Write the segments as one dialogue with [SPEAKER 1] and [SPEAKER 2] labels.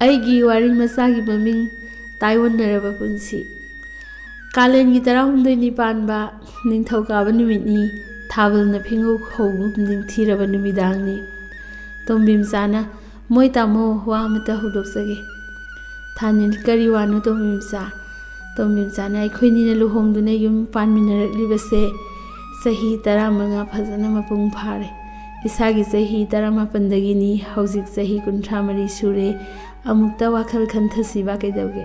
[SPEAKER 1] ꯑꯩꯒꯤ ꯋꯥꯔꯤ ꯃꯆꯥꯒꯤ ꯃꯃꯤꯡ ꯇꯥꯏꯑꯣꯟꯅꯔꯕ ꯄꯨꯟꯁꯤ꯫ ꯀꯥꯂꯦꯟꯒꯤ 12ꯅꯤ ꯄꯥꯟꯕ ꯅꯤꯡꯊꯧꯀꯥꯕ ꯅꯨꯃꯤꯠꯅꯤ꯫ ꯊꯥꯕꯜꯅ ꯐꯤꯡꯉꯧ ꯍꯧꯒꯨꯝ ꯅꯤꯡꯊꯤꯔꯕ ꯅꯨꯃꯤꯗꯥꯡꯅꯤ꯫ ꯇꯣꯝꯕꯤꯃꯆꯥꯅ "ꯃꯣꯏ ꯇꯥꯃꯣ, ꯋꯥ ꯑꯃꯇ ꯍꯧꯗꯣꯛꯆꯒꯦ"꯫ ꯊꯥꯅꯤꯜ: "ꯀꯔꯤ ꯋꯥꯅꯣ ꯇꯣꯝꯕꯤꯃꯆꯥ"꯫ ꯇꯣꯝꯕꯤꯃꯆꯥꯅ "ꯑꯩꯈꯣꯏꯅꯤꯅ ꯂꯨꯍꯣꯡꯗꯨꯅ ꯌꯨꯝ ꯄꯥꯟꯃꯤꯟꯅꯔꯛꯂꯤꯕꯁꯦ ꯆꯍꯤ 15 ꯐꯖꯅ ꯃꯄꯨꯡ ꯐꯥꯔꯦ꯫ ꯏꯁꯥꯒꯤ ꯆꯍꯤ 18ꯗꯒꯤꯅꯤ, ꯍꯧꯖꯤꯛ ꯆꯍꯤ 33 ꯁꯨꯔꯦ꯫ ꯑꯃꯨꯛꯇ ꯋꯥꯈꯜ ꯈꯟꯊꯁꯤꯕ ꯀꯩꯗꯧꯒꯦ?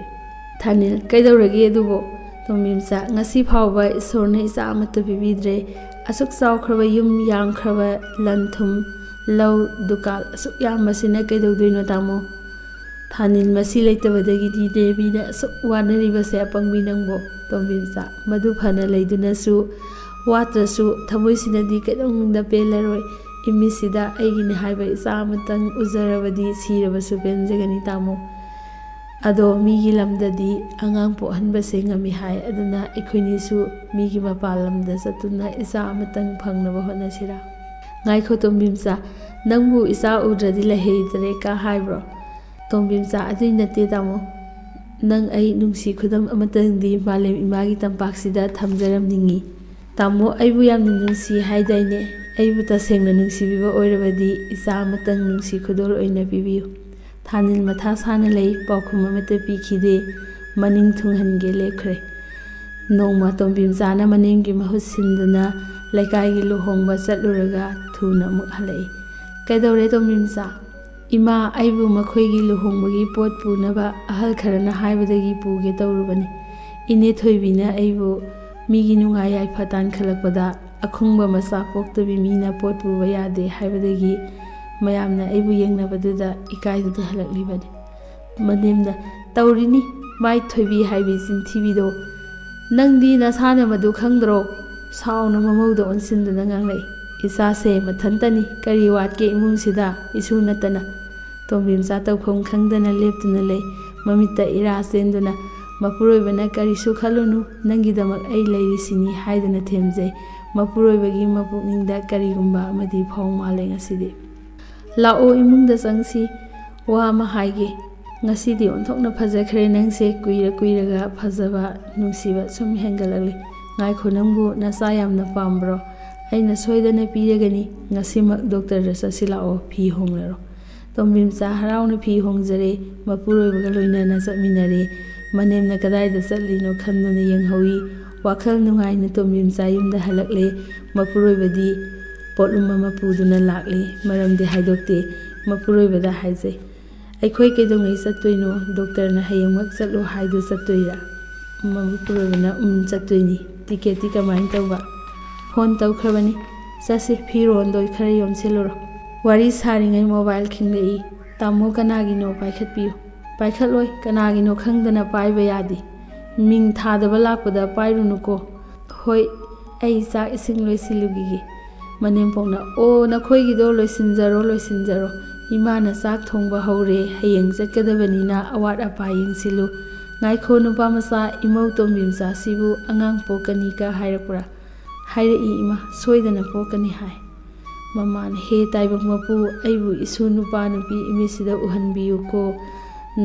[SPEAKER 1] ꯊꯥꯅꯤꯜ: "ꯀꯩꯗꯧꯔꯒꯦ ꯑꯗꯨꯕꯣ"꯫ ꯇꯣꯝꯕꯤꯃꯆꯥ: "ꯉꯁꯤ ꯐꯥꯎꯕ ꯏꯁꯣꯔꯅ ꯏꯆꯥ ꯑꯃꯠꯇ ꯄꯤꯕꯤꯗ꯭ꯔꯦ꯫ ꯑꯁꯨꯛ ꯆꯥꯎꯈ꯭ꯔꯕ ꯌꯨꯝ, ꯌꯥꯝꯈ꯭ꯔꯕ ꯂꯟ ꯊꯨꯝ, ꯂꯧ ꯗꯨꯀꯥꯜ ꯑꯁꯨꯛ ꯌꯥꯝꯕꯁꯤꯅ ꯀꯩꯗꯧꯗꯣꯏꯅꯣ ꯇꯥꯃꯣ"꯫ ꯊꯥꯅꯤꯜ: "ꯃꯁꯤ ꯂꯩꯇꯕꯗꯒꯤꯅꯤꯅꯦ ꯃꯤꯅ ꯑꯁꯨꯛ ꯋꯥꯅꯔꯤꯕꯁꯦ ꯑꯄꯪꯕꯤ ꯅꯪꯕꯣ"꯫ ꯇꯣꯝꯕꯤꯃꯆꯥ: "ꯃꯗꯨ ꯐꯅ ꯂꯩꯗꯨꯅꯁꯨ ꯋꯥꯠꯇ꯭ꯔꯁꯨ ꯊꯃꯣꯏꯁꯤꯅꯗꯤ ꯀꯩꯗꯧꯅꯨꯡꯗ ꯄꯦꯜꯂꯔꯣꯏ꯫ ꯏꯃꯤꯠꯁꯤꯗ ꯑꯩꯒꯤꯅꯤ ꯍꯥꯏꯕ ꯏꯆꯥ ꯑꯃꯇꯪ ꯎꯖꯔꯕꯗꯤ ꯁꯤꯔꯕꯁꯨ ꯄꯦꯟꯖꯒꯅꯤ ꯇꯥꯃꯣ꯫ ꯑꯗꯣ ꯃꯤꯒꯤ ꯂꯝꯗꯗꯤ ꯑꯉꯥꯡ ꯄꯣꯛꯍꯟꯕꯁꯦ ꯉꯝꯃꯤ ꯍꯥꯏ, ꯑꯗꯨꯅ ꯑꯩꯈꯣꯏꯅꯤꯁꯨ ꯃꯤꯒꯤ ꯃꯄꯥꯜ ꯂꯝꯗ ꯆꯠꯇꯨꯅ ꯏꯆꯥ ꯑꯃꯇꯪ ꯐꯪꯅꯕ ꯍꯣꯠꯅꯁꯤꯔꯥ"꯫ "ꯉꯥꯏꯈꯣ ꯇꯣꯝꯕꯤꯃꯆꯥ, ꯅꯪꯕꯨ ꯏꯆꯥ ꯎꯗ꯭ꯔꯗꯤ ꯂꯩꯍꯩꯗ꯭ꯔꯦ ꯀ ꯍꯥꯏꯕ꯭ꯔꯣ"꯫ ꯇꯣꯝꯕꯤꯃꯆꯥ: "ꯑꯗꯨꯏ ꯅꯠꯇꯦ ꯇꯥꯃꯣ, ꯅꯪ ꯑꯩ ꯅꯨꯡꯁꯤ ꯈꯨꯗꯝ ꯑꯃꯇꯪꯗꯤ ꯃꯥꯂꯦꯝ ꯏꯃꯥꯒꯤ ꯇꯝꯄꯥꯛꯁꯤꯗ ꯊꯝꯖꯔꯝꯅꯤꯡꯉꯤ꯫ ꯇꯥꯃꯣ ꯑꯩꯕꯨ ꯌꯥꯝꯅ ꯅꯨꯡꯁꯤ ꯍꯥꯏꯗꯥꯏꯅꯦ, ꯑꯩꯕꯨ ꯇꯁꯦꯡꯅ ꯅꯨꯡꯁꯤꯕꯤꯕ ꯑꯣꯏꯔꯕꯗꯤ ꯏꯆꯥ ꯑꯃꯇꯪ ꯅꯨꯡꯁꯤ ꯈꯨꯗꯣꯜ ꯑꯣꯏꯅ ꯄꯤꯕꯤꯌꯨ"꯫ ꯊꯥꯅꯤꯜ ꯃꯊꯥ ꯁꯥꯅ ꯂꯩ, ꯄꯥꯎꯈꯨꯝ ꯑꯃꯠꯇ ꯄꯤꯈꯤꯗꯦ, ꯃꯅꯤꯡ ꯊꯨꯡꯍꯟꯒꯦ ꯂꯦꯞꯈ꯭ꯔꯦ꯫ ꯅꯣꯡꯃ ꯇꯣꯝꯕꯤꯃꯆꯥꯅ ꯃꯅꯦꯝꯒꯤ ꯃꯍꯨꯠ ꯁꯤꯟꯗꯨꯅ ꯂꯩꯀꯥꯏꯒꯤ ꯂꯨꯍꯣꯡꯕ ꯆꯠꯂꯨꯔꯒ ꯊꯨꯅ ꯑꯃꯨꯛ ꯍꯜꯂꯛꯏ꯫ "ꯀꯩꯗꯧꯔꯦ ꯇꯣꯝꯕꯤꯃꯆꯥ"꯫ "ꯏꯃꯥ, ꯑꯩꯕꯨ ꯃꯈꯣꯏꯒꯤ ꯂꯨꯍꯣꯡꯕꯒꯤ ꯄꯣꯠ ꯄꯨꯅꯕ ꯑꯍꯜ ꯈꯔꯅ ꯍꯥꯏꯕꯗꯒꯤ ꯄꯨꯒꯦ ꯇꯧꯔꯨꯕꯅꯤ꯫ ꯏꯅꯦ ꯊꯣꯏꯕꯤꯅ ꯑꯩꯕꯨ ꯃꯤꯒꯤ ꯅꯨꯡꯉꯥꯏ ꯌꯥꯏꯐ ꯇꯥꯟꯈꯠꯂꯛꯄꯗ ꯑꯈꯨꯡꯕ ꯃꯆꯥ ꯄꯣꯛꯇꯕꯤ ꯃꯤꯅ ꯄꯣꯠ ꯄꯨꯕ ꯌꯥꯗꯦ ꯍꯥꯏꯕꯗꯒꯤ ꯃꯌꯥꯝꯅ ꯑꯩꯕꯨ ꯌꯦꯡꯅꯕꯗꯨꯗ ꯏꯀꯥꯏꯗꯨꯅ ꯍꯜꯂꯛꯂꯤꯕꯅꯤ"꯫ ꯃꯅꯦꯝꯅ: "ꯇꯧꯔꯤꯅꯤ, ꯃꯥꯏ ꯊꯣꯏꯕꯤ ꯍꯥꯏꯕꯤ ꯆꯤꯟꯊꯤꯕꯤꯗꯣ, ꯅꯪꯗꯤ ꯅꯁꯥꯅ ꯃꯗꯨ ꯈꯪꯗ꯭ꯔꯣ"꯫ ꯁꯥꯎꯅ ꯃꯃꯧꯗ ꯑꯣꯟꯁꯤꯟꯗꯨꯅ ꯉꯥꯡꯂꯛꯏ꯫ "ꯏꯆꯥꯁꯦ ꯃꯊꯟꯇꯅꯤ, ꯀꯔꯤ ꯋꯥꯠꯀꯦ ꯏꯃꯨꯡꯁꯤꯗ ꯏꯁꯨ ꯅꯠꯇꯅ"꯫ ꯇꯣꯝꯕꯤꯃꯆꯥ ꯇꯧꯐꯝ ꯈꯪꯗꯅ ꯂꯦꯞꯇꯨꯅ ꯂꯩ, ꯃꯃꯤꯠꯇ ꯏꯔꯥ ꯆꯦꯟꯗꯨꯅ꯫ "ꯃꯄꯨꯔꯣꯏꯕꯅ ꯀꯔꯤꯁꯨ ꯈꯜꯂꯨꯅꯨ, ꯅꯪꯒꯤꯗꯃꯛ ꯑꯩ ꯂꯩꯔꯤꯁꯤꯅꯤ" ꯍꯥꯏꯗꯨꯅ ꯊꯦꯝꯖꯩ꯫ ꯃꯄꯨꯔꯣꯏꯕꯒꯤ ꯃꯄꯨꯛꯅꯤꯡꯗ ꯀꯔꯤꯒꯨꯝꯕ ꯑꯃꯗꯤ ꯐꯥꯎ ꯃꯥꯜꯂꯦ ꯉꯁꯤꯗꯤ꯫ "ꯂꯥꯛꯑꯣ ꯏꯃꯨꯡꯗ ꯆꯪꯁꯤ, ꯋꯥ ꯑꯃ ꯍꯥꯏꯒꯦ"꯫ "ꯉꯁꯤꯗꯤ ꯑꯣꯟꯊꯣꯛꯅ ꯐꯖꯈ꯭ꯔꯦ ꯅꯪꯁꯦ, ꯀꯨꯏꯔ ꯀꯨꯏꯔꯒ ꯐꯖꯕ ꯅꯨꯡꯁꯤꯕ ꯁꯨꯝ ꯍꯦꯟꯒꯠꯂꯛꯂꯤ"꯫ "ꯉꯥꯏꯈꯣ, ꯅꯪꯕꯨ ꯅꯆꯥ ꯌꯥꯝꯅ ꯄꯥꯝꯕ꯭ꯔꯣ"꯫ "ꯑꯩꯅ ꯁꯣꯏꯗꯅ ꯄꯤꯔꯒꯅꯤ, ꯉꯁꯤꯃꯛ ꯗꯣꯛꯇꯔꯗ ꯆꯠꯁꯤ ꯂꯥꯛꯑꯣ, ꯐꯤ ꯍꯣꯡꯂꯔꯣ"꯫ ꯇꯣꯝꯕꯤꯃꯆꯥ ꯍꯔꯥꯎꯅ ꯐꯤ ꯍꯣꯡꯖꯔꯦ, ꯃꯄꯨꯔꯣꯏꯕꯒ ꯂꯣꯏꯅꯅ ꯆꯠꯃꯤꯟꯅꯔꯦ꯫ ꯃꯅꯦꯝꯅ ꯀꯗꯥꯏꯗ ꯆꯠꯂꯤꯅꯣ ꯈꯟꯗꯨꯅ ꯌꯦꯡꯍꯧꯏ꯫ ꯋꯥꯈꯜ ꯅꯨꯡꯉꯥꯏꯅ ꯇꯣꯝꯕꯤꯃꯆꯥ ꯌꯨꯝꯗ ꯍꯜꯂꯛꯂꯦ꯫ ꯃꯄꯨꯔꯣꯏꯕꯗꯤ ꯄꯣꯠꯂꯨꯝ ꯑꯃ ꯄꯨꯗꯨꯅ ꯂꯥꯛꯂꯦ, ꯃꯔꯝꯗꯤ ꯍꯥꯏꯗꯣꯛꯇꯦ꯫ ꯃꯄꯨꯔꯣꯏꯕꯗ ꯍꯥꯏꯖꯩ: "ꯑꯩꯈꯣꯏ ꯀꯩꯗꯧꯉꯩ ꯆꯠꯇꯣꯏꯅꯣ? ꯗꯣꯛꯇꯔꯅ ꯍꯌꯦꯡꯃꯛ ꯆꯠꯂꯨ ꯍꯥꯏꯗꯨ ꯆꯠꯇꯣꯏꯔꯥ"꯫ ꯃꯄꯨꯔꯣꯏꯕꯅ: "ꯆꯠꯇꯣꯏꯅꯤ"꯫ "ꯇꯤꯀꯦꯠꯇꯤ ꯀꯃꯥꯏ ꯇꯧꯕ"꯫ "ꯐꯣꯟ ꯇꯧꯈ꯭ꯔꯕꯅꯤ"꯫ "ꯆꯠꯁꯤ, ꯐꯤꯔꯣꯜꯗꯣ ꯈꯔ ꯌꯣꯝꯁꯤꯜꯂꯨꯔꯣ"꯫ ꯋꯥꯔꯤ ꯁꯥꯔꯤꯉꯩ ꯃꯣꯕꯥꯏꯜ ꯈꯤꯡꯂꯛꯏ꯫ "ꯇꯥꯃꯣ, ꯀꯅꯥꯒꯤꯅꯣ? ꯄꯥꯏꯈꯠꯄꯤꯌꯨ"꯫ "ꯄꯥꯏꯈꯠꯂꯣꯏ, ꯀꯅꯥꯒꯤꯅꯣ ꯈꯪꯗꯅ ꯄꯥꯏꯕ ꯌꯥꯗꯦ"꯫ "ꯃꯤꯡ ꯊꯥꯗꯕ ꯂꯥꯛꯄꯗ ꯄꯥꯏꯔꯨꯅꯨꯀꯣ"꯫ "ꯍꯣꯏ, ꯑꯩ ꯆꯥꯛ ꯏꯁꯤꯡ ꯂꯣꯏꯁꯤꯜꯂꯨꯈꯤꯒꯦ"꯫ ꯃꯅꯦꯝꯄꯣꯛꯅ: "ꯑꯣ, ꯅꯈꯣꯏꯒꯤꯗꯣ ꯂꯣꯏꯁꯤꯟꯖꯔꯣ ꯂꯣꯏꯁꯤꯟꯖꯔꯣ, ꯏꯃꯥꯅ ꯆꯥꯛ ꯊꯣꯡꯕ ꯍꯧꯔꯦ, ꯍꯌꯦꯡ ꯆꯠꯀꯗꯕꯅꯤꯅ ꯑꯋꯥꯠ ꯑꯄꯥ ꯌꯦꯡꯁꯤꯜꯂꯨ"꯫ "ꯉꯥꯏꯈꯣ ꯅꯨꯄꯥꯃꯆꯥ, ꯏꯃꯧ ꯇꯣꯝꯕꯤꯃꯆꯥꯁꯤꯕꯨ ꯑꯉꯥꯡ ꯄꯣꯛꯀꯅꯤꯒ ꯍꯥꯏꯔꯛꯄ꯭ꯔꯥ"꯫ "ꯍꯥꯏꯔꯛꯏ ꯏꯃꯥ, ꯁꯣꯏꯗꯅ ꯄꯣꯛꯀꯅꯤ ꯍꯥꯏ"꯫ ꯃꯃꯥꯅ: "ꯍꯦ ꯇꯥꯏꯕꯪ ꯃꯄꯨ, ꯑꯩꯕꯨ ꯏꯁꯨ ꯅꯨꯄꯥ ꯅꯨꯄꯤ ꯏꯃꯤꯠꯁꯤꯗ ꯎꯍꯟꯕꯤꯌꯨꯀꯣ,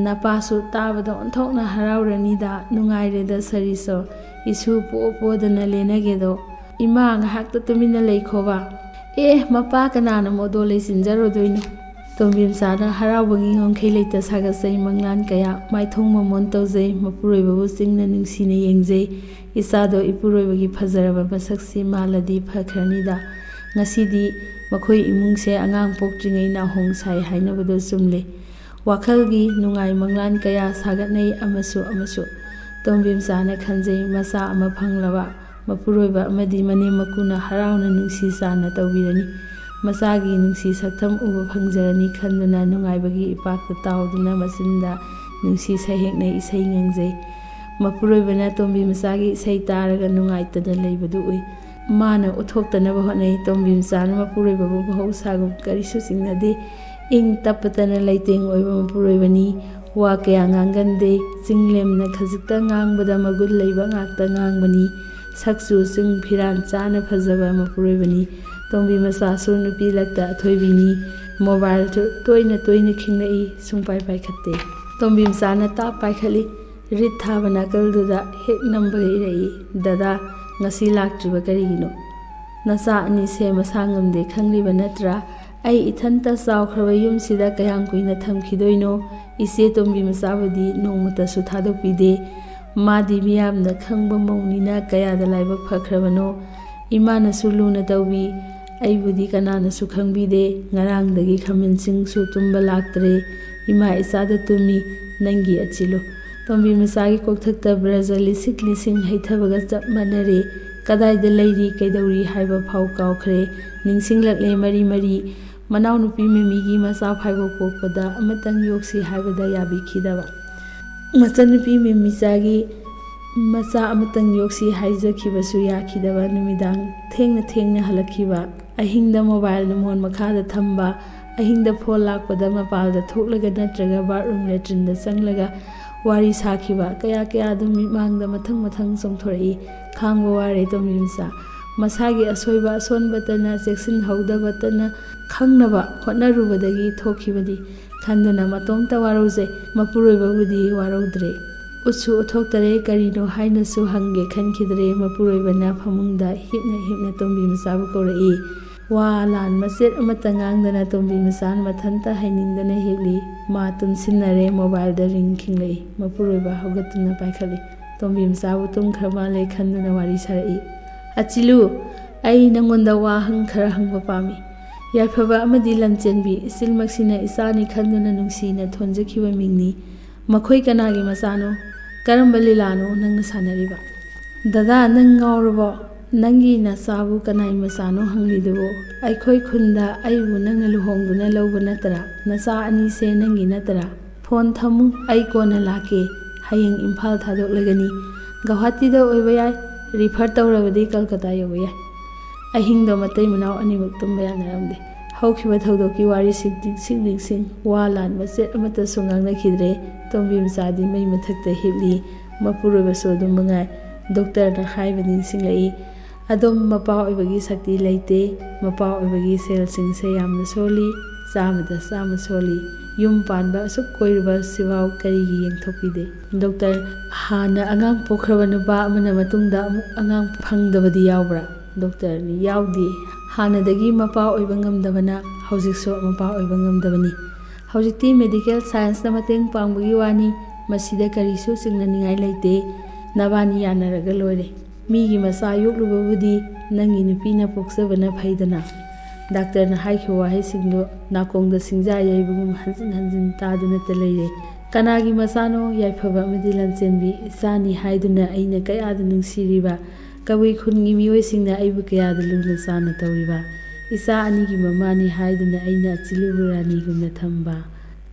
[SPEAKER 1] ꯅꯄꯥꯁꯨ ꯇꯥꯕꯗ ꯑꯣꯟꯊꯣꯛꯅ ꯍꯔꯥꯎꯔꯅꯤꯗ, ꯅꯨꯡꯉꯥꯏꯔꯦꯗ ꯁꯔꯤꯁꯣ, ꯏꯁꯨ ꯄꯣꯛ ꯄꯣꯗꯅ ꯂꯦꯟꯅꯒꯦꯗꯣ"꯫ "ꯏꯃꯥ, ꯉꯥꯏꯍꯥꯛꯇ ꯇꯨꯃꯤꯟꯅ ꯂꯩꯈꯣꯕ"꯫ "ꯑꯦ ꯃꯄꯥ, ꯀꯅꯥꯅ ꯃꯣꯗꯣ ꯂꯩꯆꯤꯟꯖꯔꯣꯏꯗꯣꯏꯅꯣ"꯫ ꯇꯣꯝꯕꯤꯃꯆꯥꯅ ꯍꯔꯥꯎꯕꯒꯤ ꯉꯝꯈꯩ ꯂꯩꯇ ꯁꯥꯒꯠꯆꯩ, ꯃꯪꯂꯥꯟ ꯀꯌꯥ ꯃꯥꯏꯊꯣꯡ ꯃꯃꯣꯟ ꯇꯧꯖꯩ, ꯃꯄꯨꯔꯣꯏꯕꯕꯨ ꯆꯤꯡꯅ ꯅꯨꯡꯁꯤꯅ ꯌꯦꯡꯖꯩ꯫ ꯏꯆꯥꯗꯣ ꯏꯄꯨꯔꯣꯏꯕꯒꯤ ꯐꯖꯔꯕ ꯃꯁꯛꯁꯤ ꯃꯥꯜꯂꯗꯤ ꯐꯈ꯭ꯔꯅꯤꯗ, ꯉꯁꯤꯗꯤ ꯃꯈꯣꯏ ꯏꯃꯨꯡꯁꯦ ꯑꯉꯥꯡ ꯄꯣꯛꯇ꯭ꯔꯤꯉꯩ ꯅꯥꯍꯣꯡ ꯁꯥꯏ ꯍꯥꯏꯅꯕꯗꯣ ꯆꯨꯝꯂꯦ꯫ ꯋꯥꯈꯜꯒꯤ ꯅꯨꯡꯉꯥꯏ ꯃꯪꯂꯥꯟ ꯀꯌꯥ ꯁꯥꯒꯠꯅꯩ ꯑꯃꯁꯨ꯫ ꯇꯣꯝꯕꯤꯃꯆꯥꯅ ꯈꯟꯖꯩ, ꯃꯆꯥ ꯑꯃ ꯐꯪꯂꯕ ꯃꯄꯨꯔꯣꯏꯕ ꯑꯃꯗꯤ ꯃꯅꯦꯝ ꯃꯀꯨꯅ ꯍꯔꯥꯎꯅ ꯅꯨꯡꯁꯤ ꯆꯥꯟꯅ ꯇꯧꯕꯤꯔꯅꯤ, ꯃꯆꯥꯒꯤ ꯅꯨꯡꯁꯤ ꯁꯛꯇꯝ ꯎꯕ ꯐꯪꯖꯔꯅꯤ ꯈꯟꯗꯨꯅ ꯅꯨꯡꯉꯥꯏꯕꯒꯤ ꯏꯄꯥꯛꯇ ꯇꯥꯎꯗꯨꯅ ꯃꯆꯤꯟꯗ ꯅꯨꯡꯁꯤ ꯁꯩꯍꯦꯛꯅ ꯏꯁꯩ ꯉꯪꯖꯩ꯫ ꯃꯄꯨꯔꯣꯏꯕꯅ ꯇꯣꯝꯕꯤꯃꯆꯥꯒꯤ ꯏꯁꯩ ꯇꯥꯔꯒ ꯅꯨꯡꯉꯥꯏꯇꯅ ꯂꯩꯕꯗꯨ ꯎꯏ꯫ ꯃꯥꯅ ꯎꯠꯊꯣꯛꯇꯅꯕ ꯍꯣꯠꯅꯩ꯫ ꯇꯣꯝꯕꯤꯃꯆꯥꯅ ꯃꯄꯨꯔꯣꯏꯕꯕꯨ ꯃꯍꯧꯁꯥꯒꯨꯝ ꯀꯔꯤꯁꯨ ꯆꯤꯡꯅꯗꯦ, ꯏꯪ ꯇꯞꯄꯇꯅ ꯂꯩꯇꯦꯡ ꯑꯣꯏꯕ ꯃꯄꯨꯔꯣꯏꯕꯅꯤ꯫ ꯋꯥ ꯀꯌꯥ ꯉꯥꯡꯒꯟꯗꯦ, ꯆꯤꯡꯂꯦꯝꯅ ꯈꯖꯤꯛꯇ ꯉꯥꯡꯕꯗ ꯃꯒꯨꯟ ꯂꯩꯕ ꯉꯥꯛꯇ ꯉꯥꯡꯕꯅꯤ꯫ ꯁꯛ ꯆꯨ ꯐꯤꯔꯥꯟ ꯆꯥꯅ ꯐꯖꯕ ꯃꯄꯨꯔꯣꯏꯕꯅꯤ꯫ ꯇꯣꯝꯕꯤꯃꯆꯥꯁꯨ ꯅꯨꯄꯤ ꯂꯛꯇ ꯑꯊꯣꯏꯕꯤꯅꯤ꯫ ꯃꯣꯕꯥꯏꯜꯁꯨ ꯇꯣꯏꯅ ꯇꯣꯏꯅ ꯈꯤꯡꯂꯛꯏ, ꯁꯨꯡꯄꯥꯏ ꯄꯥꯏꯈꯠꯇꯦ꯫ ꯇꯣꯝꯕꯤ ꯃꯆꯥꯅ ꯇꯥꯞ ꯄꯥꯏꯈꯠꯂꯤ꯫ ꯔꯤꯠ ꯊꯥꯕ ꯅꯥꯀꯜꯗꯨꯗ ꯍꯦꯛ ꯅꯝꯕꯒ ꯏꯔꯛꯏ, "ꯗꯗꯥ, ꯉꯁꯤ ꯂꯥꯛꯇ꯭ꯔꯤꯕ ꯀꯔꯤꯒꯤꯅꯣ? ꯅꯆꯥ ꯑꯅꯤꯁꯦ ꯃꯁꯥ ꯉꯝꯗꯦ ꯈꯪꯂꯤꯕ ꯅꯠꯇ꯭ꯔꯥ? ꯑꯩ ꯏꯊꯟꯇ ꯆꯥꯎꯈ꯭ꯔꯕ ꯌꯨꯝꯁꯤꯗ ꯀꯌꯥꯝ ꯀꯨꯏꯅ ꯊꯝꯈꯤꯗꯣꯏꯅꯣ? ꯏꯆꯦ ꯇꯣꯝꯕꯤ ꯃꯆꯥꯕꯨꯗꯤ ꯅꯣꯡꯃꯇꯁꯨ ꯊꯥꯗꯣꯛꯄꯤꯗꯦ꯫ ꯃꯥꯗꯤ ꯃꯤꯌꯥꯝꯅ ꯈꯪꯕ ꯃꯧꯅꯤꯅ ꯀꯌꯥꯗ ꯂꯥꯏꯕꯛ ꯐꯈ꯭ꯔꯕꯅꯣ꯫ ꯏꯃꯥꯅꯁꯨ ꯂꯨꯅ ꯇꯧꯕꯤ, ꯑꯩꯕꯨꯗꯤ ꯀꯅꯥꯅꯁꯨ ꯈꯪꯕꯤꯗꯦ꯫ ꯉꯔꯥꯡꯗꯒꯤ ꯈꯥꯃꯦꯟꯁꯤꯡꯁꯨ ꯇꯨꯝꯕ ꯂꯥꯛꯇ꯭ꯔꯦ, ꯏꯃꯥ ꯏꯆꯥꯗ ꯇꯨꯝꯃꯤ꯫ ꯅꯪꯒꯤ ꯑꯆꯤꯂꯨ꯫ ꯇꯣꯝꯕꯤ ꯃꯆꯥꯒꯤ ꯀꯣꯛꯊꯛꯇ ꯕ꯭ꯔꯖ ꯂꯤꯁꯤꯡ ꯂꯤꯁꯤꯡ ꯍꯩꯊꯕꯒ ꯆꯞ ꯃꯥꯟꯅꯔꯦ꯫ ꯀꯗꯥꯏꯗ ꯂꯩꯔꯤ, ꯀꯩꯗꯧꯔꯤ ꯍꯥꯏꯕ ꯐꯥꯎ ꯀꯥꯎꯈ꯭ꯔꯦ꯫ ꯅꯤꯡꯁꯤꯡꯂꯛꯂꯦ ꯃꯔꯤ ꯃꯔꯤ꯫ ꯃꯅꯥꯎꯅꯨꯄꯤ ꯃꯦꯃꯤꯒꯤ ꯃꯆꯥ ꯐꯥꯏꯕꯣꯛ ꯄꯣꯛꯄꯗ ꯑꯃꯇꯪ ꯌꯣꯛꯁꯤ ꯍꯥꯏꯕꯗ ꯌꯥꯕꯤꯈꯤꯗꯕ, ꯃꯆꯟꯅꯨꯄꯤ ꯃꯦꯃꯤꯆꯥꯒꯤ ꯃꯆꯥ ꯑꯃꯇꯪ ꯌꯣꯛꯁꯤ ꯍꯥꯏꯖꯈꯤꯕꯁꯨ ꯌꯥꯈꯤꯗꯕ, ꯅꯨꯃꯤꯗꯥꯡ ꯊꯦꯡꯅ ꯊꯦꯡꯅ ꯍꯜꯂꯛꯈꯤꯕ, ꯑꯍꯤꯡꯗ ꯃꯣꯕꯥꯏꯜ ꯃꯣꯟ ꯃꯈꯥꯗ ꯊꯝꯕ, ꯑꯍꯤꯡꯗ ꯐꯣꯟ ꯂꯥꯛꯄꯗ ꯃꯄꯥꯜꯗ ꯊꯣꯛꯂꯒ ꯅꯠꯇ꯭ꯔꯒ ꯕꯥꯠꯔꯨꯝ ꯂꯦꯇ꯭ꯔꯤꯟꯗ ꯆꯪꯂꯒ ꯋꯥꯔꯤ ꯁꯥꯈꯤꯕ, ꯀꯌꯥ ꯑꯗꯨꯝ ꯃꯤꯠꯃꯥꯡꯗ ꯃꯊꯪ ꯃꯊꯪ ꯆꯣꯡꯊꯣꯔꯛꯏ꯫ ꯈꯥꯡꯕ ꯋꯥꯔꯦ ꯇꯣꯝꯕꯤ ꯃꯆꯥ꯫ ꯃꯁꯥꯒꯤ ꯑꯁꯣꯏꯕ ꯑꯁꯣꯟꯕꯇꯅ ꯆꯦꯛꯁꯤꯟꯍꯧꯗꯕꯇꯅ ꯈꯪꯅꯕ ꯍꯣꯠꯅꯔꯨꯕꯗꯒꯤ ꯊꯣꯛꯈꯤꯕꯅꯤ ꯈꯟꯗꯨꯅ ꯃꯇꯣꯝꯇ ꯋꯥꯔꯧꯖꯩ꯫ ꯃꯄꯨꯔꯣꯏꯕꯕꯨꯗꯤ ꯋꯥꯔꯧꯗ꯭ꯔꯦ꯫ ꯎꯠꯁꯨ ꯎꯠꯊꯣꯛꯇꯔꯦ, ꯀꯔꯤꯅꯣ ꯍꯥꯏꯅꯁꯨ ꯍꯪꯒꯦ ꯈꯟꯈꯤꯗ꯭ꯔꯦ꯫ ꯃꯄꯨꯔꯣꯏꯕꯅ ꯐꯃꯨꯡꯗ ꯍꯤꯞꯅ ꯇꯣꯝꯕꯤ ꯃꯆꯥꯕꯨ ꯀꯧꯔꯛꯏ꯫ ꯋꯥ ꯂꯥꯟ ꯃꯆꯦꯠ ꯑꯃꯠꯇ ꯉꯥꯡꯗꯅ ꯇꯣꯝꯕꯤ ꯃꯆꯥꯅ ꯃꯊꯟꯇ ꯍꯩꯅꯤꯡꯗꯅ ꯍꯤꯞꯂꯤ꯫ ꯃꯥ ꯇꯨꯝꯁꯤꯟꯅꯔꯦ꯫ ꯃꯣꯕꯥꯏꯜꯗ ꯔꯤꯡ ꯈꯤꯡꯂꯛꯏ꯫ ꯃꯄꯨꯔꯣꯏꯕ ꯍꯧꯒꯠꯇꯨꯅ ꯄꯥꯏꯈꯠꯂꯤ꯫ ꯇꯣꯝꯕꯤ ꯃꯆꯥꯕꯨ ꯇꯨꯝꯈ꯭ꯔ ꯃꯥꯜꯂꯦ ꯈꯟꯗꯨꯅ ꯋꯥꯔꯤ ꯁꯥꯔꯛꯏ꯫ "ꯑꯆꯤꯂꯨ, ꯑꯩ ꯅꯪꯉꯣꯟꯗ ꯋꯥ ꯈꯔ ꯍꯪꯕ ꯄꯥꯝꯃꯤ꯫ ꯌꯥꯏꯐꯕ ꯑꯃꯗꯤ ꯂꯟꯆꯦꯟꯕꯤ ꯏꯆꯤꯜꯃꯛꯁꯤꯅ ꯏꯆꯥꯅꯤ ꯈꯟꯗꯨꯅ ꯅꯨꯡꯁꯤꯅ ꯊꯣꯟꯖꯈꯤꯕ ꯃꯤꯡꯅꯤ꯫ ꯃꯈꯣꯏ ꯀꯅꯥꯒꯤ ꯃꯆꯥꯅꯣ? ꯀꯔꯝꯕ ꯂꯤꯂꯥꯅꯣ ꯅꯪꯅ ꯁꯥꯟꯅꯔꯤꯕ? ꯗꯗꯥ, ꯅꯪ ꯉꯥꯎꯔꯕꯣ? ꯅꯪꯒꯤ ꯅꯆꯥꯕꯨ ꯀꯅꯥꯏ ꯃꯆꯥꯅꯣ ꯍꯪꯂꯤꯗꯨꯕꯨ? ꯑꯩꯈꯣꯏ ꯈꯨꯟꯗ ꯑꯩꯕꯨ ꯅꯪꯅ ꯂꯨꯍꯣꯡꯗꯨꯅ ꯂꯧꯕ ꯅꯠꯇꯔꯥ? ꯅꯆꯥ ꯑꯅꯤꯁꯦ ꯅꯪꯒꯤ ꯅꯠꯇꯔꯥ? ꯐꯣꯟ ꯊꯝꯃꯨ, ꯑꯩ ꯀꯣꯟꯅ ꯂꯥꯛꯀꯦ꯫ ꯍꯌꯦꯡ ꯏꯝꯐꯥꯜ ꯊꯥꯗꯣꯛꯂꯒꯅꯤ꯫ ꯒꯧꯍꯥꯇꯤꯗ ꯑꯣꯏꯕ ꯌꯥꯏ, ꯔꯤꯐꯔ ꯇꯧꯔꯕꯗꯤ ꯀꯜꯀꯇꯥ ꯌꯧꯕ ꯌꯥꯏ꯫ ꯑꯍꯤꯡꯗꯣ ꯃꯇꯩ ꯃꯅꯥꯎ ꯑꯅꯤꯃꯛ ꯇꯨꯝꯕ ꯌꯥꯅꯔꯝꯗꯦ꯫ ꯍꯧꯈꯤꯕ ꯊꯧꯗꯣꯛꯀꯤ ꯋꯥꯔꯤꯁꯤꯡ ꯅꯤꯡꯁꯤꯡ ꯋꯥ ꯂꯥꯟ ꯃꯆꯦꯠ ꯑꯃꯠꯇꯁꯨ ꯉꯥꯡꯅꯈꯤꯗ꯭ꯔꯦ꯫ ꯇꯣꯝꯕꯤ ꯃꯆꯥꯗꯤ ꯃꯩ ꯃꯊꯛꯇ ꯍꯤꯞꯂꯤ꯫ ꯃꯄꯨꯔꯣꯏꯕꯁꯨ ꯑꯗꯨꯝ ꯃꯉꯥꯏ꯫ ꯗꯣꯛꯇꯔꯅ ꯍꯥꯏꯕ ꯅꯤꯡꯁꯤꯡꯂꯛꯏ꯫ "ꯑꯗꯣꯝ ꯃꯄꯥ ꯑꯣꯏꯕꯒꯤ ꯁꯛꯇꯤ ꯂꯩꯇꯦ꯫ ꯃꯄꯥ ꯑꯣꯏꯕꯒꯤ ꯁꯦꯜꯁꯤꯡꯁꯦ ꯌꯥꯝꯅ ꯁꯣꯜꯂꯤ, ꯆꯥꯝꯃꯗ ꯆꯥꯝꯃ ꯁꯣꯜꯂꯤ꯫ ꯌꯨꯝ ꯄꯥꯟꯕ ꯑꯁꯨꯛ ꯀꯣꯏꯔꯕ ꯁꯤꯐꯥꯎ ꯀꯔꯤꯒꯤ ꯌꯦꯡꯊꯣꯛꯄꯤꯗꯦ?" ꯗꯣꯛꯇꯔ: "ꯍꯥꯟꯅ ꯑꯉꯥꯡ ꯄꯣꯛꯈ꯭ꯔꯕ ꯅꯨꯄꯥ ꯑꯃꯅ ꯃꯇꯨꯡꯗ ꯑꯃꯨꯛ ꯑꯉꯥꯡ ꯐꯪꯗꯕꯗꯤ ꯌꯥꯎꯕ꯭ꯔꯥ?" ꯗꯣꯛꯇꯔꯅꯤ: "ꯌꯥꯎꯗꯦ꯫ ꯍꯥꯟꯅꯗꯒꯤ ꯃꯄꯥ ꯑꯣꯏꯕ ꯉꯝꯗꯕꯅ ꯍꯧꯖꯤꯛꯁꯨ ꯃꯄꯥ ꯑꯣꯏꯕ ꯉꯝꯗꯕꯅꯤ꯫ ꯍꯧꯖꯤꯛꯇꯤ ꯃꯦꯗꯤꯀꯦꯜ ꯁꯥꯏꯟꯁꯅ ꯃꯇꯦꯡ ꯄꯥꯡꯕꯒꯤ ꯋꯥꯅꯤ꯫ ꯃꯁꯤꯗ ꯀꯔꯤꯁꯨ ꯆꯤꯡꯅꯅꯤꯡꯉꯥꯏ ꯂꯩꯇꯦ꯫ ꯅꯕꯥꯅꯤ ꯌꯥꯅꯔꯒ ꯂꯣꯏꯔꯦ꯫ ꯃꯤꯒꯤ ꯃꯆꯥ ꯌꯣꯛꯂꯨꯕꯕꯨꯗꯤ ꯅꯪꯒꯤ ꯅꯨꯄꯤꯅ ꯄꯣꯛꯆꯕꯅ ꯐꯩꯗꯅ." ꯗꯥꯛꯇꯔꯅ ꯍꯥꯏꯈꯤꯕ ꯋꯥꯍꯩꯁꯤꯡꯗꯨ ꯅꯥꯀꯣꯡꯗ ꯁꯤꯡꯖꯥ ꯌꯩꯕꯒꯨꯝ ꯍꯟꯖꯤꯟ ꯍꯟꯖꯤꯟ ꯇꯥꯗꯨꯅꯇ ꯂꯩꯔꯦ꯫ "ꯀꯅꯥꯒꯤ ꯃꯆꯥꯅꯣ? ꯌꯥꯏꯐꯕ ꯑꯃꯗꯤ ꯂꯟꯆꯦꯟꯕꯤ ꯏꯆꯥꯅꯤ ꯍꯥꯏꯗꯨꯅ ꯑꯩꯅ ꯀꯌꯥꯗ ꯅꯨꯡꯁꯤꯔꯤꯕ, ꯀꯕꯨꯏ ꯈꯨꯟꯒꯤ ꯃꯤꯑꯣꯏꯁꯤꯡꯅ ꯑꯩꯕꯨ ꯀꯌꯥꯗ ꯂꯨꯅ ꯆꯥꯟꯅ ꯇꯧꯔꯤꯕ, ꯏꯆꯥ ꯑꯅꯤꯒꯤ ꯃꯃꯥꯅꯤ ꯍꯥꯏꯗꯨꯅ ꯑꯩꯅ ꯑꯆꯤꯂꯨꯕꯨ ꯔꯥꯅꯤꯒꯨꯝꯅ ꯊꯝꯕ,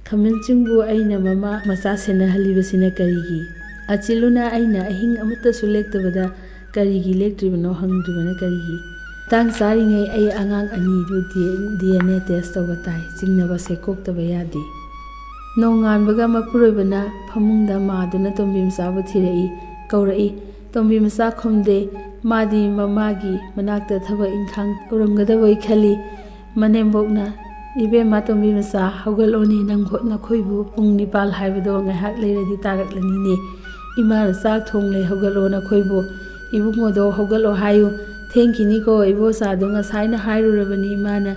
[SPEAKER 1] ꯈꯥꯃꯦꯟꯁꯤꯡꯕꯨ ꯑꯩꯅ ꯃꯃꯥ ꯃꯆꯥ ꯁꯦꯟꯅꯍꯜꯂꯤꯕꯁꯤꯅ ꯀꯔꯤꯒꯤ? ꯑꯆꯤꯂꯨꯅ ꯑꯩꯅ ꯑꯍꯤꯡ ꯑꯃꯠꯇꯁꯨ ꯂꯦꯛꯇꯕꯗ ꯀꯔꯤꯒꯤ ꯂꯦꯛꯇ꯭ꯔꯤꯕꯅꯣ ꯍꯪꯗ꯭ꯔꯤꯕꯅ ꯀꯔꯤꯒꯤ? ꯃꯇꯥꯡ ꯆꯥꯔꯤꯉꯩ ꯑꯩ ꯑꯉꯥꯡ ꯑꯅꯤꯗꯨ DNA ꯇꯦꯁ ꯇꯧꯕ ꯇꯥꯏ꯫ ꯆꯤꯡꯅꯕꯁꯦ ꯀꯣꯛꯇꯕ ꯌꯥꯗꯦ." ꯅꯣꯡꯉꯥꯟꯕꯒ ꯃꯄꯨꯔꯣꯏꯕꯅ ꯐꯃꯨꯡꯗ ꯃꯥꯗꯨꯅ ꯇꯣꯝꯕꯤ ꯃꯆꯥꯕꯨ ꯊꯤꯔꯛꯏ, ꯀꯧꯔꯛꯏ꯫ ꯇꯣꯝꯕꯤ ꯃꯆꯥ ꯈꯨꯝꯗꯦ꯫ ꯃꯥꯗꯤ ꯃꯃꯥꯒꯤ ꯃꯅꯥꯛꯇ ꯊꯕꯛ ꯏꯟꯈꯥꯡ ꯇꯧꯔꯝꯒꯗꯕꯣꯏ ꯈꯜꯂꯤ꯫ ꯃꯅꯦꯝꯕꯣꯛꯅ: "ꯏꯕꯦꯝꯃ ꯇꯣꯝꯕꯤ ꯃꯆꯥ, ꯍꯧꯒꯠꯂꯣꯅꯦ, ꯅꯈꯣꯏꯕꯨ ꯄꯨꯡ 9 ꯍꯥꯏꯕꯗꯣ ꯉꯥꯏꯍꯥꯛ ꯂꯩꯔꯗꯤ ꯇꯥꯔꯛꯂꯅꯤꯅꯦ꯫ ꯏꯃꯥꯅ ꯆꯥꯛ ꯊꯣꯡꯂꯦ, ꯍꯧꯒꯠꯂꯣ ꯅꯈꯣꯏꯕꯨ꯫ ꯏꯕꯨꯡꯉꯣꯗꯣ ꯍꯧꯒꯠꯂꯣ ꯍꯥꯏꯌꯨ, ꯊꯦꯡꯈꯤꯅꯤꯀꯣ꯫ ꯏꯕꯣꯆꯥꯗꯣ ꯉꯁꯥꯏꯅ ꯍꯥꯏꯔꯨꯔꯕꯅꯤ ꯏꯃꯥꯅ,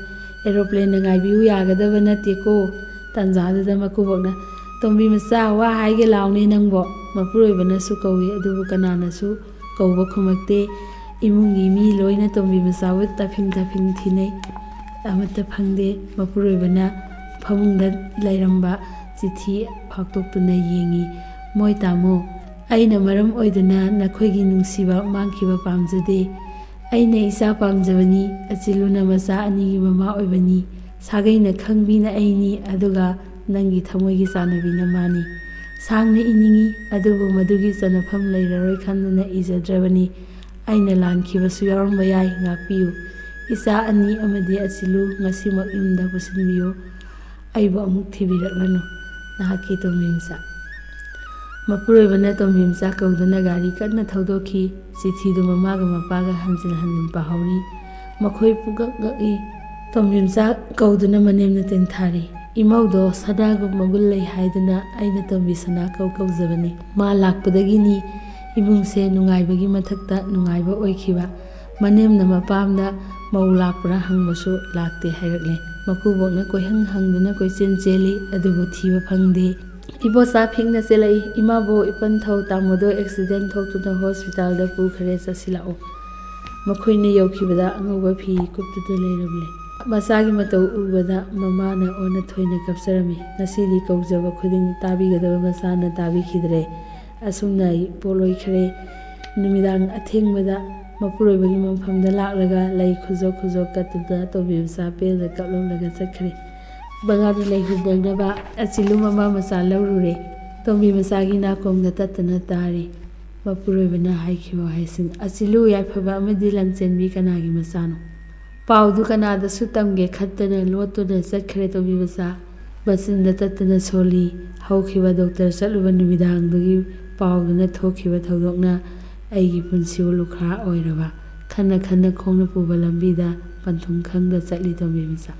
[SPEAKER 1] ꯑꯦꯔꯣꯄ꯭ꯂꯦꯟꯗ ꯉꯥꯏꯕꯤꯌꯨ ꯌꯥꯒꯗꯕ ꯅꯠꯇꯦꯀꯣ." ꯇꯥꯟꯖꯥꯗꯨꯗ ꯃꯀꯨꯕꯣꯛꯅ: "ꯇꯣꯝꯕꯤ ꯃꯆꯥ, ꯋꯥ ꯍꯥꯏꯒꯦ ꯂꯥꯎꯅꯦ ꯅꯪꯕꯣ." ꯃꯄꯨꯔꯣꯏꯕꯅꯁꯨ ꯀꯧꯏ, ꯑꯗꯨꯕꯨ ꯀꯅꯥꯅꯁꯨ ꯀꯧꯕ ꯈꯨꯝꯃꯛꯇꯦ꯫ ꯏꯃꯨꯡꯒꯤ ꯃꯤ ꯂꯣꯏꯅ ꯇꯣꯝꯕꯤ ꯃꯆꯥꯕꯨ ꯇꯥꯐꯤꯡ ꯊꯤꯅꯩ, ꯑꯃꯠꯇ ꯐꯪꯗꯦ꯫ ꯃꯄꯨꯔꯣꯏꯕꯅ ꯐꯃꯨꯡꯗ ꯂꯩꯔꯝꯕ ꯆꯤꯊꯤ ꯐꯥꯛꯇꯣꯛꯇꯨꯅ ꯌꯦꯡꯉꯤ꯫ "ꯃꯣꯏ ꯇꯥꯃꯣ, ꯑꯩꯅ ꯃꯔꯝ ꯑꯣꯏꯗꯨꯅ ꯅꯈꯣꯏꯒꯤ ꯅꯨꯡꯁꯤꯕ ꯃꯥꯡꯈꯤꯕ ꯄꯥꯝꯖꯗꯦ꯫ ꯑꯩꯅ ꯏꯆꯥ ꯄꯥꯝꯖꯕꯅꯤ꯫ ꯑꯆꯤꯂꯨꯅ ꯃꯆꯥ ꯑꯅꯤꯒꯤ ꯃꯃꯥ ꯑꯣꯏꯕꯅꯤ꯫ ꯁꯥꯒꯩꯅ ꯈꯪꯕꯤꯅ ꯑꯩꯅꯤ, ꯑꯗꯨꯒ ꯅꯪꯒꯤ ꯊꯃꯣꯏꯒꯤ ꯆꯥꯟꯅꯕꯤꯅ ꯃꯥꯅꯤ꯫ ꯁꯥꯡꯅ ꯏꯅꯤꯡꯏ, ꯑꯗꯨꯕꯨ ꯃꯗꯨꯒꯤ ꯆꯟꯅꯐꯝ ꯂꯩꯔꯔꯣꯏ ꯈꯟꯗꯨꯅ ꯏꯖꯗ꯭ꯔꯕꯅꯤ꯫ ꯑꯩꯅ ꯂꯥꯟꯈꯤꯕꯁꯨ ꯌꯥꯎꯔꯝꯕ ꯌꯥꯏ, ꯉꯥꯛꯄꯤꯌꯨ꯫ ꯏꯆꯥ ꯑꯅꯤ ꯑꯃꯗꯤ ꯑꯆꯤꯂꯨ ꯉꯁꯤꯃꯛ ꯌꯨꯝꯗ ꯄꯨꯁꯤꯟꯕꯤꯌꯨ꯫ ꯑꯩꯕꯨ ꯑꯃꯨꯛ ꯊꯤꯕꯤꯔꯛꯂꯅꯨ, ꯅꯍꯥꯛꯀꯤ ꯇꯣꯝꯕꯤ ꯃꯆꯥ." ꯃꯄꯨꯔꯣꯏꯕꯅ ꯇꯣꯝꯕꯤ ꯃꯆꯥ ꯀꯧꯗꯨꯅ ꯒꯥꯔꯤ ꯀꯟꯅ ꯊꯧꯗꯣꯛꯈꯤ꯫ ꯆꯤꯊꯤꯗꯨ ꯃꯃꯥꯒ ꯃꯄꯥꯒ ꯍꯟꯖꯤꯟ ꯍꯟꯖꯤꯟ ꯄꯥꯍꯧꯔꯤ꯫ ꯃꯈꯣꯏ ꯄꯨꯡꯉꯛ ꯉꯛꯏ꯫ ꯇꯣꯝꯕꯤ ꯃꯆꯥ ꯀꯧꯗꯨꯅ ꯃꯅꯦꯝꯅ ꯇꯦꯡꯊꯥꯔꯤ꯫ ꯏꯃꯧꯗꯣ ꯁꯅꯥꯒꯨꯝ ꯃꯒꯨꯟ ꯂꯩ ꯍꯥꯏꯗꯨꯅ ꯑꯩꯅ ꯇꯣꯝꯕꯤ ꯁꯅꯥ ꯀꯧꯖꯕꯅꯤ꯫ ꯃꯥ ꯂꯥꯛꯄꯗꯒꯤꯅꯤ ꯏꯃꯨꯡꯁꯦ ꯅꯨꯡꯉꯥꯏꯕꯒꯤ ꯃꯊꯛꯇ ꯅꯨꯡꯉꯥꯏꯕ ꯑꯣꯏꯈꯤꯕ꯫ ꯃꯅꯦꯝꯅ ꯃꯄꯥꯝꯗ ꯃꯧ ꯂꯥꯛꯄ꯭ꯔꯥ ꯍꯪꯕꯁꯨ ꯂꯥꯛꯇꯦ ꯍꯥꯏꯔꯛꯂꯦ꯫ ꯃꯀꯨꯕꯣꯛꯅ ꯀꯣꯏꯍꯪ ꯍꯪꯗꯨꯅ ꯀꯣꯏꯆꯦꯟ ꯆꯦꯜꯂꯤ ꯑꯗꯨꯕꯨ ꯊꯤꯕ ꯐꯪꯗꯦ꯫ ꯏꯕꯣꯆꯥ ꯐꯤꯡꯅ ꯆꯦꯜꯂꯛꯏ꯫ ꯏꯃꯥꯕꯣꯛ ꯏꯄꯟꯊꯧ ꯇꯥꯃꯣꯗꯣ ꯑꯦꯛꯁꯤꯗꯦꯟ ꯊꯣꯛꯇꯨꯅ ꯍꯣꯁꯄꯤꯇꯥꯜꯗ ꯄꯨꯈ꯭ꯔꯦ, ꯆꯠꯁꯤꯜꯂꯛꯑꯣ꯫ ꯃꯈꯣꯏꯅ ꯌꯧꯈꯤꯕꯗ ꯑꯉꯧꯕ ꯐꯤ ꯀꯨꯞꯇꯨꯅ ꯂꯩꯔꯝꯂꯦ꯫ ꯃꯆꯥꯒꯤ ꯃꯇꯧ ꯎꯕꯗ ꯃꯃꯥꯅ ꯑꯣꯟꯅ ꯊꯣꯏꯅ ꯀꯞꯆꯔꯝꯃꯤ꯫ ꯉꯁꯤꯗꯤ ꯀꯧꯖꯕ ꯈꯨꯗꯤꯡ ꯇꯥꯕꯤꯒꯗꯕ ꯃꯆꯥꯅ ꯇꯥꯕꯤꯈꯤꯗ꯭ꯔꯦ꯫ ꯑꯁꯨꯝꯅ ꯄꯣꯠꯂꯣꯏꯈ꯭ꯔꯦ꯫ ꯅꯨꯃꯤꯗꯥꯡ ꯑꯊꯦꯡꯕꯗ ꯃꯄꯨꯔꯣꯏꯕꯒꯤ ꯃꯐꯝꯗ ꯂꯥꯛꯂꯒ ꯂꯩ ꯈꯨꯖꯣꯛ ꯈꯨꯖꯣꯛ ꯀꯠꯇꯨꯅ ꯇꯣꯝꯕꯤꯃꯆꯥ ꯄꯦꯟꯅ ꯀꯞꯂꯝꯂꯒ ꯆꯠꯈ꯭ꯔꯦ꯫ ꯃꯉꯥꯅꯤ ꯂꯩꯍꯨꯟꯅꯅꯕ ꯑꯆꯤꯂꯨ ꯃꯃꯥ ꯃꯆꯥ ꯂꯧꯔꯨꯔꯦ꯫ ꯇꯣꯝꯕꯤꯃꯆꯥꯒꯤ ꯅꯥꯀꯣꯡꯗ ꯇꯠꯇꯅ ꯇꯥꯔꯤ ꯃꯄꯨꯔꯣꯏꯕꯅ ꯍꯥꯏꯈꯤꯕ ꯋꯥꯍꯩꯁꯤꯡ꯫ ꯑꯆꯤꯂꯨ ꯌꯥꯏꯐꯕ ꯑꯃꯗꯤ ꯂꯟꯆꯦꯟꯕꯤ ꯀꯅꯥꯒꯤ ꯃꯆꯥꯅꯣ? ꯄꯥꯎꯗꯨ ꯀꯅꯥꯗꯁꯨ ꯇꯝꯒꯦ ꯈꯟꯇꯅ ꯂꯣꯠꯇꯨꯅ ꯆꯠꯈ꯭ꯔꯦ ꯇꯣꯝꯕꯤꯃꯆꯥ꯫ ꯃꯆꯤꯟꯗ ꯇꯠꯇꯅ ꯁꯣꯜꯂꯤ꯫ ꯍꯧꯈꯤꯕ ꯗꯣꯛꯇꯔ ꯆꯠꯂꯨꯕ ꯅꯨꯃꯤꯗꯥꯡꯗꯨꯒꯤ ꯄꯥꯎꯗꯨꯅ ꯊꯣꯛꯈꯤꯕ ꯊꯧꯗꯣꯛꯅ ꯑꯩꯒꯤ ꯄꯨꯟꯁꯤꯕꯨ ꯂꯨꯈ꯭ꯔꯥ ꯑꯣꯏꯔꯕ꯫ ꯈꯟꯅ ꯈꯟꯅ ꯈꯣꯡꯅ ꯄꯨꯕ ꯂꯝꯕꯤꯗ ꯄꯟꯊꯨꯡ ꯈꯪꯗ ꯆꯠꯂꯤ ꯇꯣꯝꯕꯤꯃꯆꯥ꯫